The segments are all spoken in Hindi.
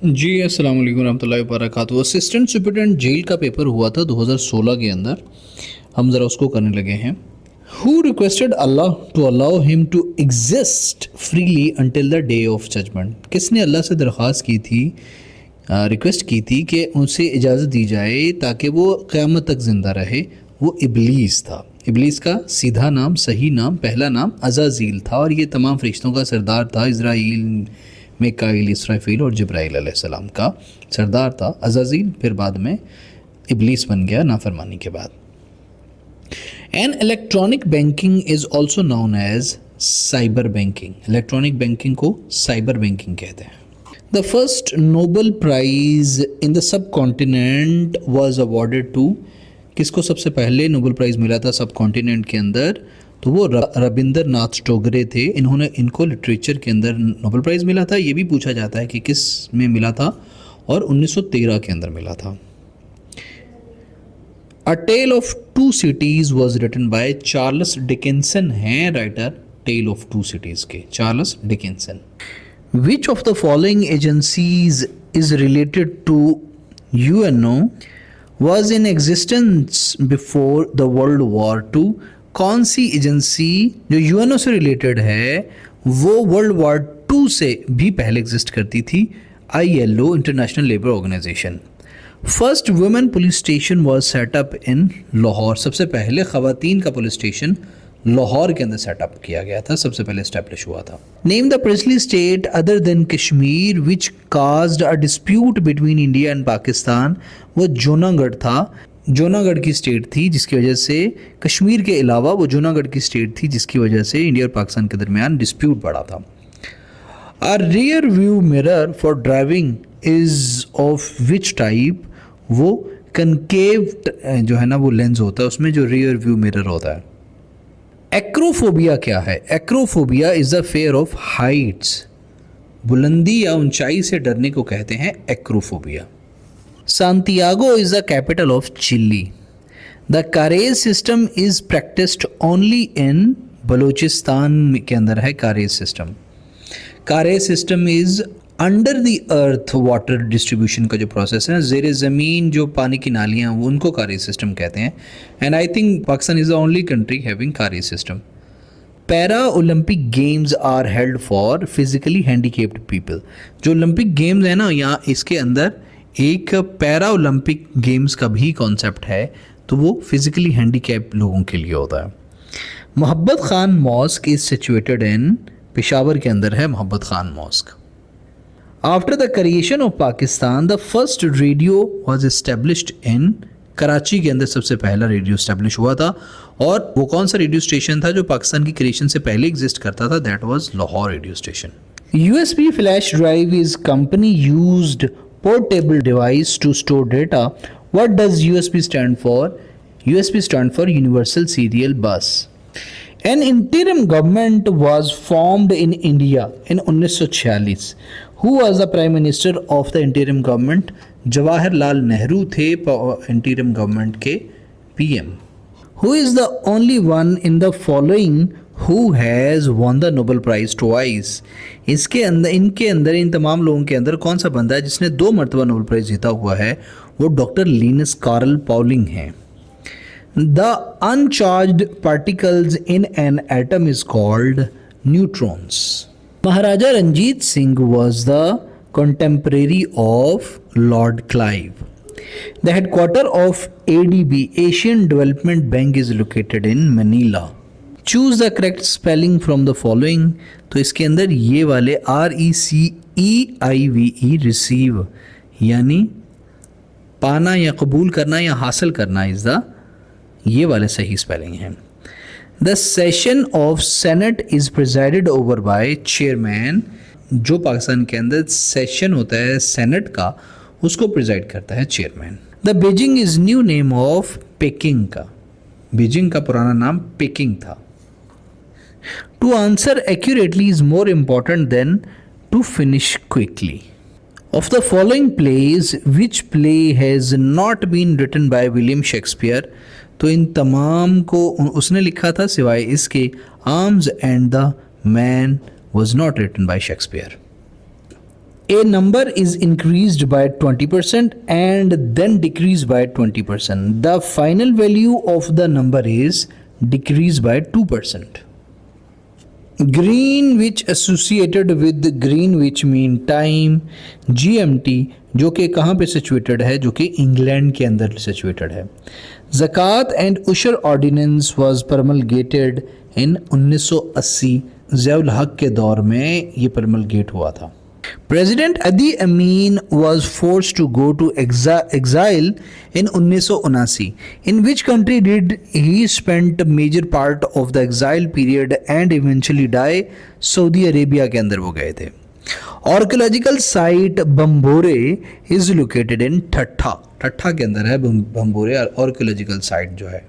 जी अस्सलाम वालेकुम रहमतुल्लाहि व बरकातहू। असिस्टेंट सुपरिटेंडेंट जेल का पेपर हुआ था 2016 के अंदर। हम ज़रा उसको करने लगे हैं। Who requested Allah to allow him to exist freely until the day of judgment. किसने अल्लाह से दरख्वास्त की थी, रिक्वेस्ट की थी कि उसे इजाज़त दी जाए ताकि वो क़यामत तक ज़िंदा रहे? वो इबलीस था। इबलीस का सीधा नाम, सही नाम, पहला नाम अज़ाज़ील था और ये तमाम फरिश्तों का सरदार था। इज़राइल, मिकाईल, इसराफील और जिब्राईल अलैहिस्सलाम का सरदार था अज़ाज़ील, फिर बाद में इबलीस बन गया नाफरमानी के बाद। An electronic banking is also known as cyber banking. Electronic banking को साइबर बैंकिंग कहते हैं। The first Nobel prize in the subcontinent was awarded to. किसको सबसे पहले नोबल प्राइज़ मिला था सब कॉन्टिनेंट के अंदर? तो वो रविंद्रनाथ टैगोर थे। इनको लिटरेचर के अंदर नोबेल प्राइज़ मिला था। ये भी पूछा जाता है कि किस में मिला था, और 1913 के अंदर मिला था। A tale of two cities was written by Charles Dickinson हैं writer tale of two cities के, Charles Dickinson. Which of the following agencies is related to UNO was in existence before the world war II? कौन सी एजेंसी जो UNO से रिलेटेड है वो वर्ल्ड वॉर II से भी पहले एग्जिस्ट करती थी? ILO, international labour organisation. First women police station was set up in Lahore. सबसे पहले ख़वातीन का पुलिस स्टेशन लाहौर के अंदर सेटअप किया गया था, सबसे पहले स्टैब्लिश हुआ था। Name the princely state other than Kashmir which caused a dispute between India and Pakistan. वो जूनागढ़ था, जूनागढ़ की स्टेट थी जिसकी वजह से, कश्मीर के अलावा वो जूनागढ़ की स्टेट थी जिसकी वजह से इंडिया और पाकिस्तान के दरमियान डिस्प्यूट बढ़ा था। A rear view mirror for driving is of which type? वो कनकेव जो है ना वो लेंस होता है, उसमें जो रियर व्यू मिरर होता है। एक्रोफोबिया क्या है? Acrophobia is the fair of Heights. बुलंदी या ऊंचाई से डरने को कहते हैं acrophobia. Santiago is the capital of Chile. The carriage system is practiced only in Balochistan के अंदर है carriage system. Carriage system is under the earth water distribution का जो प्रोसेस है, ज़ेरे ज़मीन जो पानी की नालियाँ वो उनको carriage system कहते हैं। And I think Pakistan is the only country having carriage system. Para Olympic games are held for physically handicapped people. जो ओलंपिक गेम्स है ना, यहाँ इसके अंदर एक पैरा ओलंपिक गेम्स का भी कॉन्सेप्ट है, तो वो फिजिकली हैंडीकैप लोगों के लिए होता है। Mohabbat Khan mosque is situated in, Peshawar के अंदर है Mohabbat Khan mosque. After the creation of Pakistan the first radio was established in, Karachi के अंदर सबसे पहला रेडियो एस्टेब्लिश हुआ था। और वो कौन सा रेडियो स्टेशन था जो पाकिस्तान की क्रिएशन से पहले एग्जिस्ट करता था? That was Lahore radio station. USB flash drive is company used portable device to store data. What does USB stand for? USB stand for Universal Serial Bus. An interim government was formed in India in 1946. Who was the Prime Minister of the interim government? Jawaharlal Nehru थे interim government के PM. Who is the only one in the following who has won the Nobel Prize twice? इनके अंदर इन तमाम लोगों के अंदर कौन सा बंदा है जिसने 2 मरतबा नोबेल प्राइज़ जीता हुआ है? वो डॉक्टर लिनस कार्ल पाउलिंग हैं। The uncharged particles in an atom is called neutrons. Maharaja Ranjit Singh was the contemporary of Lord Clive. The headquarter of ADB, Asian Development Bank, is located in Manila. Choose the correct spelling from the following. तो इसके अंदर ये वाले RECEIVE, receive, यानी पाना या कबूल करना या हासिल करना, इज़ द, ये वाले सही स्पेलिंग हैं। The session of Senate is presided over by chairman. जो पाकिस्तान के अंदर सेशन होता है सेनेट का, उसको प्रिजाइड करता है chairman. The Beijing is new name of Peking का, बीजिंग का पुराना नाम पेकिंग था। To answer accurately is more important than to finish quickly. Of the following plays which play has not been written by William Shakespeare? तो इन तमाम को उसने लिखा था सिवाय इसके arms and the man was not written by Shakespeare. A number is increased by 20% and then decreased by 20%. The final value of the number is decreased by 2%. Greenwich associated with Greenwich Mean Time, GMT, जो कि कहाँ पे सिचुएटेड है, जो कि इंग्लैंड के अंदर सिचुएटेड है. ज़कात एंड उशर ऑर्डिनेंस वाज प्रमलगेटेड इन 1980. ज़ियाउल हक के दौर में ये प्रमलगेट हुआ था. President Idi Amin was forced to go to exile in 1979. In which country did he spend a major part of the exile period and eventually die? Saudi Arabia के अंदर वो गए थे. Archaeological site Bambore is located in ठट्ठा. ठट्ठा के अंदर है बम्बोरे archaeological site जो है.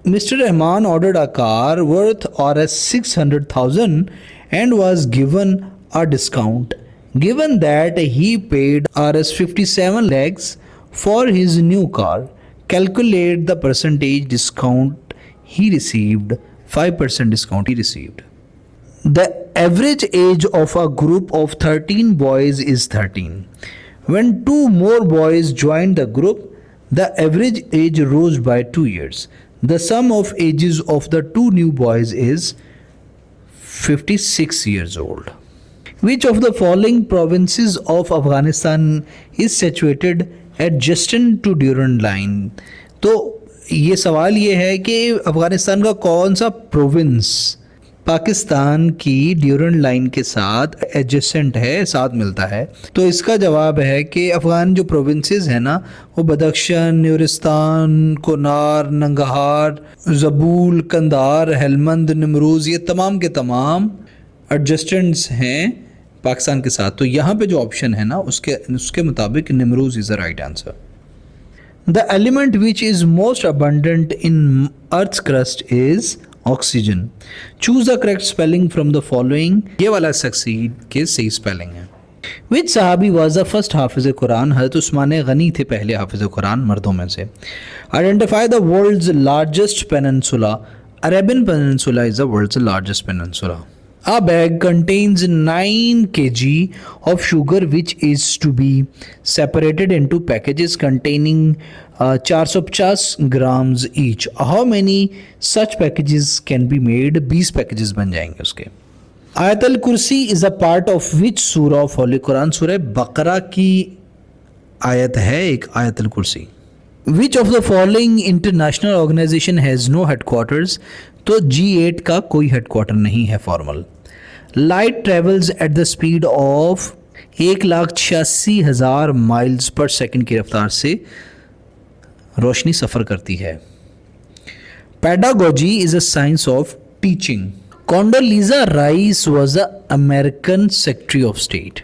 Mr. Rahman ordered a car worth Rs 600,000 and was given a discount. Given that he paid Rs 57 lakhs for his new car, calculate the percentage discount he received. 5% discount he received. The average age of a group of 13 boys is 13. When 2 more boys joined the group, the average age rose by 2 years. The sum of ages of the 2 new boys is 56 years old. Which of the following provinces of Afghanistan is situated adjacent to Durand Line? तो ये सवाल ये है कि अफ़गानिस्तान का कौन सा प्रोविंस पाकिस्तान की ड्यूरेंट लाइन के साथ एडजेसेंट है, साथ मिलता है. तो इसका जवाब है कि अफ़गान जो प्रोविंसेस हैं ना, वो बदख्शान, नुरिस्तान, कोनार, नंगहार, ज़बूल, कंधार, हेलमंद, निमरूज़, ये तमाम के तमाम एडजेसेंट्स हैं पाकिस्तान के साथ. तो यहाँ पे जो ऑप्शन है ना, उसके मुताबिक निमरूज़ is the right answer. The element which is most abundant in earth's crust is oxygen. Choose the correct spelling from the following. ये वाला सक्सीड के सही स्पेलिंग है. विच सहाबी वाज द फर्स्ट हाफिज़ कुरान. हज़रत उस्मान गनी थे पहले हाफिज़ कुरान मर्दों में से. Identify the world's largest peninsula. Arabian peninsula is the world's largest peninsula. A bag contains 9 kg of sugar which is to be separated into packages containing 450 grams each. How many such packages can be made? 20 packages बन जाएंगे उसके. आयतल कुर्सी is a part of which सूरा of Holy Quran? सूरह बकरा की आयत है एक आयतल कुर्सी. Which of the following international organization has no headquarters? तो G8 का कोई हेडक्वार्टर नहीं है formal. Light travels at the speed of 1,86,000 miles per second की रफ्तार से रोशनी सफ़र करती है. Pedagogy is a science of teaching. Condoleezza Rice was the American secretary of state.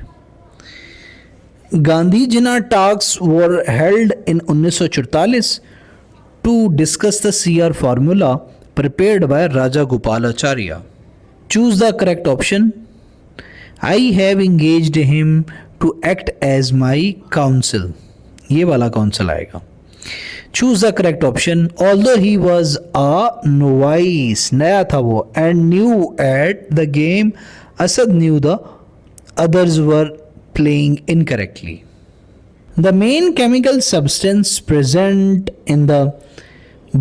Gandhi Jinnah talks were held in 1944 to discuss the CR formula prepared by Raja Gopalacharya. Choose the correct option. I have engaged him to act as my counsel. ये वाला counsel आएगा. Choose the correct option. Although he was a novice, नया था वो, and new at the game, Asad knew the others were playing incorrectly. The main chemical substance present in the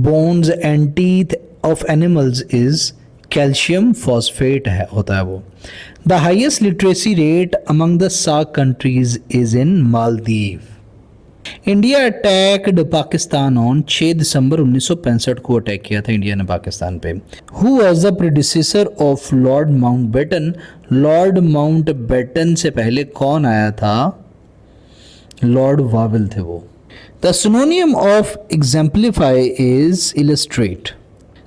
bones and teeth of animals is calcium phosphate है होता है वो. The highest literacy rate among the SAARC countries is in Maldives. India attacked Pakistan on 6 December 1965 को अटैक किया था इंडिया ने पाकिस्तान पे. Who was the predecessor of Lord Mountbatten. Lord Mountbatten से पहले कौन आया था? लॉर्ड वाविल थे वो. The synonym of exemplify is illustrate.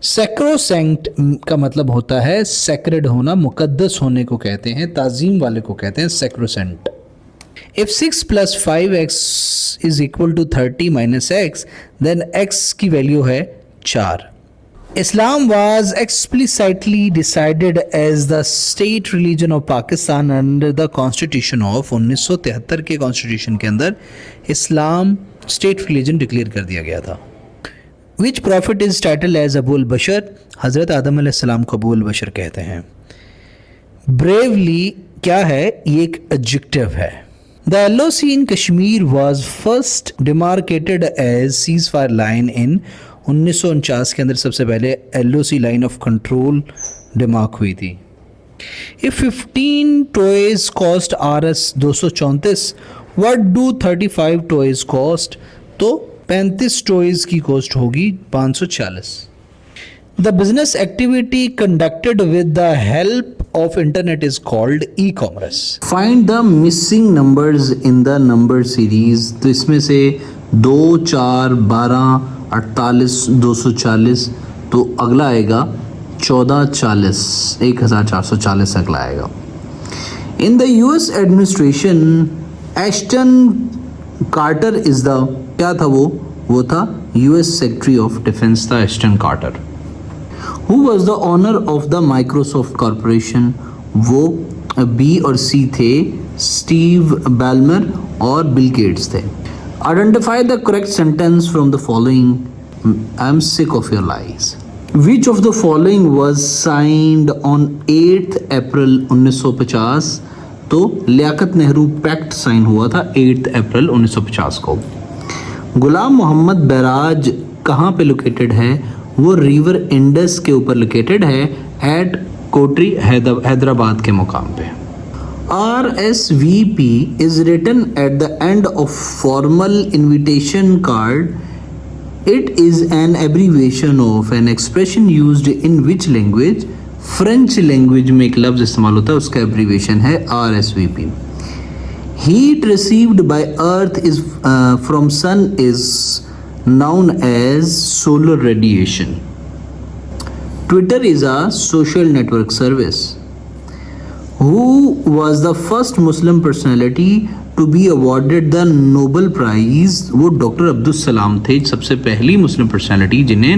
Sacrosanct का मतलब होता है सैक्रेड होना, मुकद्दस होने को कहते हैं, ताज़ीम वाले को कहते हैं sacrosanct. If 6 + 5x is equal to 30 - x, then x की वैल्यू है 4. Islam was explicitly decided as the state religion of Pakistan under the constitution of 1973 के कॉन्स्टिट्यूशन के अंदर इस्लाम स्टेट रिलीजन डिक्लेयर कर दिया गया था. Which prophet is title as Abul Bashar. हज़रत आदम अलैहिस्सलाम को अबुल बशर कहते हैं. ब्रेवली क्या है? ये एक एडजेक्टिव है. The LOC in Kashmir was first demarcated as ceasefire line in 1949 के अंदर सबसे पहले LOC लाइन ऑफ कंट्रोल डिमार्क हुई थी. If 15 toys cost Rs 234, what do 35 toys cost? तो 35 टॉयज की कॉस्ट होगी 540. The business activity conducted with the help of internet is called e-commerce. Find the missing numbers in the number series. तो इसमें से 2, 4, 12, 48, 240. तो अगला आएगा 1440, 1440 अगला आएगा. In the US administration, Ashton Carter is the क्या था वो था US Secretary of Defense था Ashton Carter. Who was the owner of the Microsoft Corporation? वो B और C थे, स्टीव बैलमर और बिल गेट्स थे. Identify the correct sentence from the following. I'm sick of your lies. Which of the following was signed on 8th April 1950? तो लियाकत नेहरू पैक्ट साइन हुआ था 8 अप्रैल 1950 को. गुलाम मोहम्मद बैराज कहाँ पे लोकेटेड है? वो रिवर इंडस के ऊपर लोकेटेड है एट कोटरी हैदराबाद के मुकाम पे. RSVP is written at the end of formal invitation card. It is an abbreviation of an expression used in which language? French language में एक लफ्ज इस्तेमाल होता है, उसका एब्रीविएशन है RSVP. Heat received by Earth is from sun is known as solar radiation. Twitter is a social network service. Who was the first Muslim personality to be awarded the Nobel Prize? वो डॉक्टर अब्दुल सलाम थे, सबसे पहली मुस्लिम पर्सनालिटी जिन्हें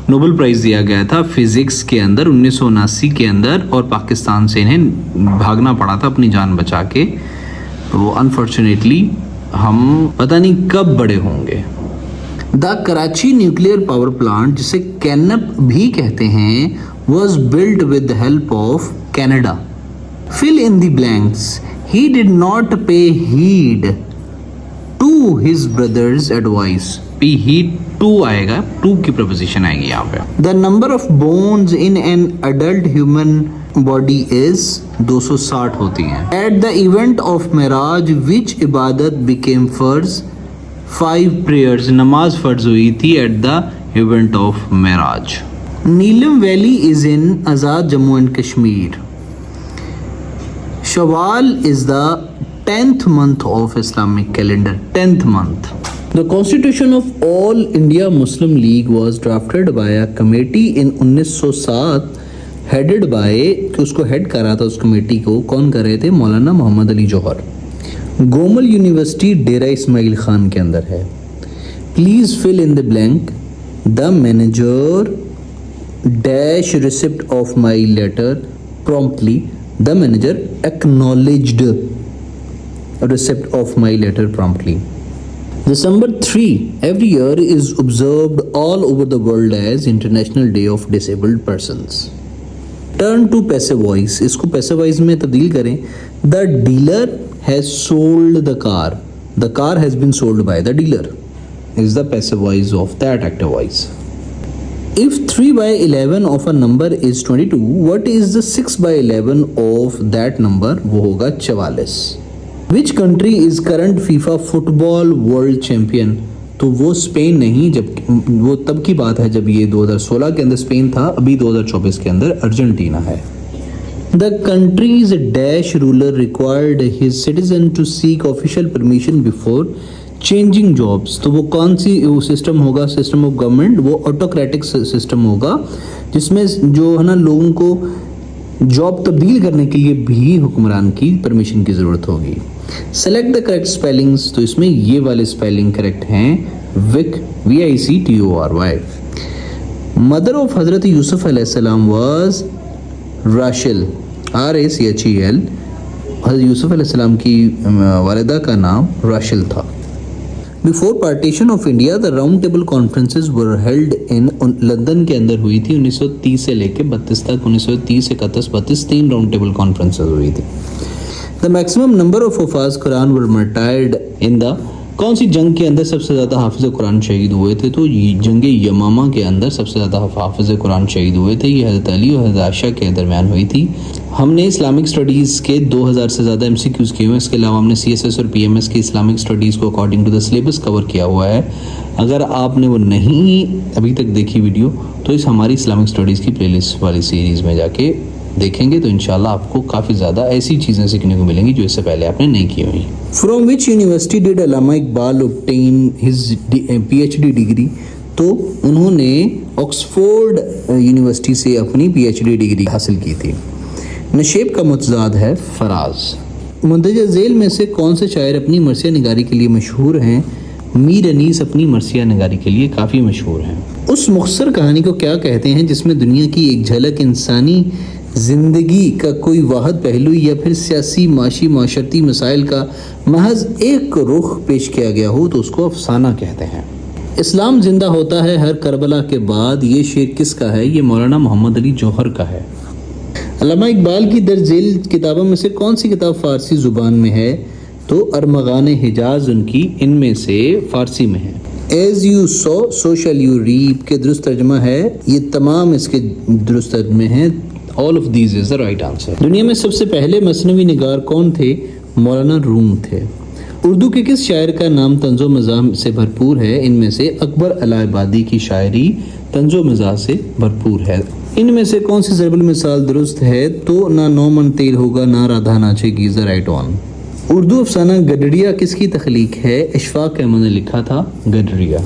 नोबेल प्राइज़ दिया गया था फिज़िक्स के अंदर 1979 के अंदर, और पाकिस्तान से इन्हें भागना पड़ा था अपनी जान बचा के. तो अनफॉर्चुनेटली हम पता नहीं कब बड़े होंगे. The Karachi nuclear power plant, जिसे कैनप भी कहते हैं, was build with the help of Canada. Fill in the blanks. He did not pay heed to his brothers advice. Pay heed to आएगा, टू की प्रपोजिशन आएगी यहाँ पे. The number of bones in an adult human body is 260 होती हैं. एट द इवेंट ऑफ मेराज विच इबादत बिकेम फर्ज? 5 prayers, नमाज फर्ज हुई थी eight the event of Meraj. Neelam valley is in Azad Jammu and Kashmir. Shawwal is the 10th month of Islamic calendar. 10th month. The Constitution of All India Muslim League was drafted by a committee in 1907 headed by, उसको हेड करा था उस कमेटी को, कौन कर रहे थे? मौलाना मोहम्मद अली जौहर. गोमल यूनिवर्सिटी डेरा इस्माइल खान के अंदर है. Please fill in the blank. The manager dash receipt of my letter promptly. The manager acknowledged receipt of my letter promptly. December 3 every year is observed all over the world as International Day of Disabled Persons. Turn to passive voice. इसको passive voice में तब्दील करें. The dealer has sold the car. The car has been sold by the dealer. Is the passive voice of that active voice. If 3 by 11 of a number is 22, what is the 6 by 11 of that number? वो होगा 44. Which country is current FIFA football world champion? तो वो स्पेन नहीं, जब वो तब की बात है जब ये 2016 के अंदर स्पेन था, अभी 2024 के अंदर अर्जेंटीना है. The country's dash ruler required his citizen to seek official permission before changing jobs. तो वो कौन सी वो सिस्टम होगा? System of government. वो ऑटोक्रेटिक सिस्टम होगा जिसमें जो है ना लोगों को जॉब तब्दील करने के लिए भी हुक्मरान की परमिशन की ज़रूरत होगी. Select the correct spellings. तो इसमें ये वाले स्पेलिंग करेक्ट हैं. Vic, VICTORY. मदर ऑफ हज़रत यूसुफ अलैहिस्सलाम वाज राशिल, RACHEL. हज़रत यूसुफ अलैहिस्सलाम की वालिदा का नाम राशिल था. Before partition of India the round table conferences were held in London के अंदर हुई थी 1930 से लेके 32 तक. 1930, 31, 32 3 राउंड टेबल कॉन्फ्रेंसेज हुई थी. द मैक्सिमम नंबर ऑफ हुफाज Quran were martyred in the, कौन सी जंग के अंदर सबसे ज़्यादा हाफिज़ कुरान शहीद हुए थे? तो जंग यमामा के अंदर सबसे ज़्यादा हाफिज़ कुरान शहीद हुए थे। ये हज़रत अली और हज़रत आयशा के दरमियान हुई थी। हमने इस्लामिक स्टडीज़ के 2000 से ज़्यादा MCQs किए हुए हैं। इसके अलावा हमने CSS और PMS की इस्लामिक स्टडीज़ को according to the syllabus cover किया हुआ है। अगर आपने वो नहीं अभी तक देखी वीडियो तो इस हमारी इस्लामिक स्टडीज़ की प्लेलिस्ट वाली सीरीज़ में जाके देखेंगे तो इंशाल्लाह आपको काफ़ी ज़्यादा ऐसी चीज़ें सीखने को मिलेंगी जो इससे पहले आपने नहीं की हुई। From which university did Allama Iqbal obtain his PhD degree? तो उन्होंने ऑक्सफोर्ड यूनिवर्सिटी से अपनी PhD डिग्री हासिल की थी। नशेब का मुतज़ाद है फराज। मुंदरजा झेल में से कौन से शायर अपनी मरसिया निगारी के लिए मशहूर हैं? मीर अनीस अपनी मरसिया निगारी के लिए काफ़ी मशहूर हैं। उस मुख्तसर कहानी को क्या कहते हैं जिसमें दुनिया की एक झलक इंसानी ज़िंदगी का कोई वाहिद पहलू या फिर सियासी माशी माशरती मसाइल का महज एक रुख पेश किया गया हो? तो उसको अफसाना कहते हैं। इस्लाम जिंदा होता है हर करबला के बाद, ये शेर किसका है? ये मौलाना मोहम्मद अली जौहर का है। अल्लामा इकबाल की दर्ज झेल किताबों में से कौन सी किताब फ़ारसी ज़ुबान में है? तो अरमगान हिजाज उनकी इनमें से फ़ारसी में है। As you sow so shall you reap के दुरुस्त तर्जमा है, ये तमाम इसके दुरुस्त तर्जमे हैं। All of these is the right answer. दुनिया में सबसे पहले मसनवी निगार कौन थे? मौलाना रूम थे। उर्दू के किस शायर का नाम तंज़ो मज़ाह से भरपूर है? इनमें से अकबर अलाहाबादी की शायरी तंज़ो मज़ाह से भरपूर है। इनमें से कौन सी ज़रबुल मिसाल दुरुस्त है? तो ना 9 मन तेल होगा ना राधा नाचेगी, द राइट वन। उर्दू अफसाना गडरिया किसकी तख्लीक है? इशफाक अहमद ने लिखा था गडरिया।